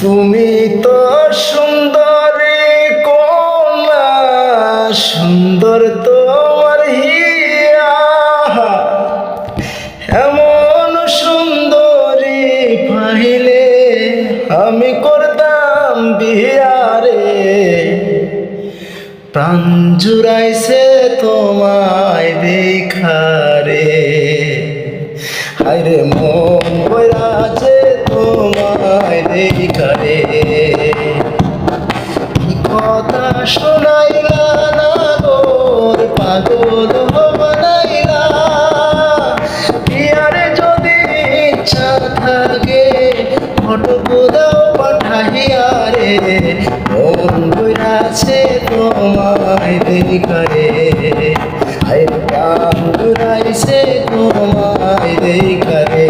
তুমি তো সুন্দরী কন্যা, সুন্দর তোমার হিয়া, এমন সুন্দরী পাইলে আমি করতাম বিয়ারে। প্রাণ জুড়াইছে তোমায় দেখারে, হায়রে মন বইরাছে তোমায় দেখারে। কি কথা শোনাইলা না গোর পাগল বানাইলা, বিয়ারে যদি ইচ্ছা থাকে ফটো দাও পাঠাইয়া রে। মন বইরাছে তোমায় দেখারে, হায়রে প্রাণ জুড়াইছে তোমায় দেখারে।